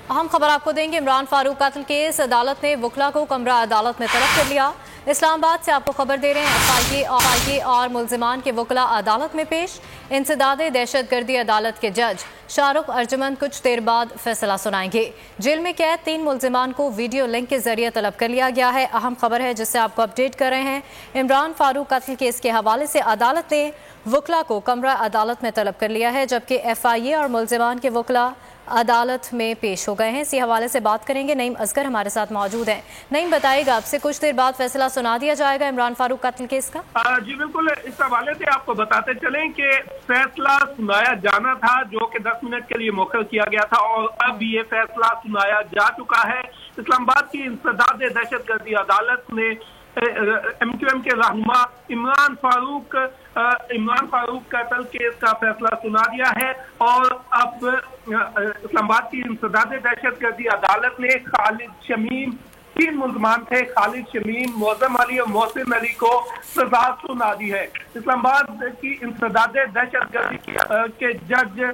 अहम खबर आपको देंगे। इमरान फारूक कत्ल केस अदालत ने वकला को कमरा अदालत में तलब कर लिया। इस्लामाबाद से आपको खबर दे रहे हैं। एफआईए और मुल्जिमान के वकला अदालत में पेश। इंसदाद दहशत गर्दी अदालत के जज शाहरुख अर्जुमंद कुछ देर बाद फैसला सुनाएंगे। जेल में कैद 3 मुल्जिमान को वीडियो लिंक के जरिए तलब कर लिया गया है। अहम खबर है जिससे आपको अपडेट कर रहे हैं। इमरान फारूक कत्ल केस के हवाले से अदालत ने वकला को कमरा अदालत में तलब कर लिया है, जबकि एफआईए और मुल्जिमान के वकला अदालत में पेश हो गए हैं। इसी हवाले से बात करेंगे। नईम असगर हमारे साथ मौजूद हैं। नईम, बताइएगा, आपसे कुछ देर बाद फैसला सुना दिया जाएगा इमरान फारूक कत्ल केस का? जी बिल्कुल, इस हवाले से आपको बताते चलें कि फैसला सुनाया जाना था, जो कि 10 मिनट के लिए मुअक्खर किया गया था, और अब ये फैसला सुनाया जा चुका है। इस्लामाबाद की इंसदाद दहशत गर्दी अदालत ने MQM के रहनुमा इमरान फारूक कत्ल केस का फैसला सुना दिया है। और अब इस्लामाबाद की इंसदाद दहशत गर्दी अदालत ने खालिद शमीम, 3 मुल्ज़मान थे, खालिद शमीम, मौज़म अली और मोहसिन अली को सजा सुना दी है। इस्लामाबाद की इंसदाद दहशत गर्दी के जज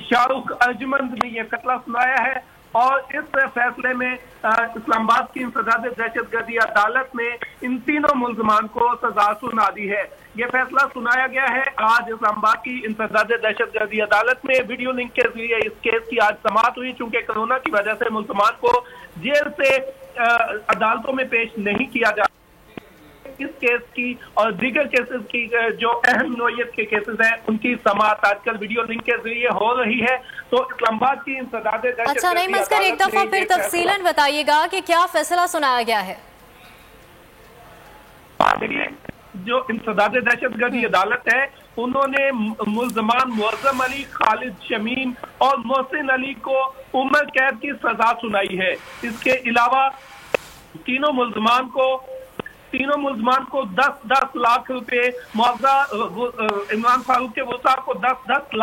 शाहरुख अर्जुमंद ने यह फैसला सुनाया है, और इस फैसले में इस्लामाबाद की इंसदाद दहशत गर्दी अदालत ने इन तीनों मुल्ज़मान को सजा सुना दी है। यह फैसला सुनाया गया है आज इस्लामाबाद की इंसदाद दहशत गर्दी अदालत में। वीडियो लिंक के जरिए इस केस की आज समाअत हुई। चूंकि कोरोना की वजह से मुल्ज़मान को जेल से अदालतों में पेश नहीं किया जा इस केस की और दीगर केसेस की जो अहम नौयत के केसेस हैं उनकी समाअत आजकल वीडियो लिंक के जरिए हो रही है। तो इस्लामाबाद की इंसदाद दहशत गर्दी अच्छा, नहीं मस्कर, एक दफा फिर तफसीलन बताइएगा कि क्या फैसला सुनाया गया है। जो इंसदाद दहशत गर्दी अदालत है, उन्होंने मुल्ज़मान मौज़म अली, खालिद शमीम और मोहसिन अली को उम्र कैद की सजा सुनाई है। इसके अलावा तीनों मुल्ज़मान को 10-10 लाख रुपए मुआवजा, इमरान फारूक के वसार को 10-10 लाख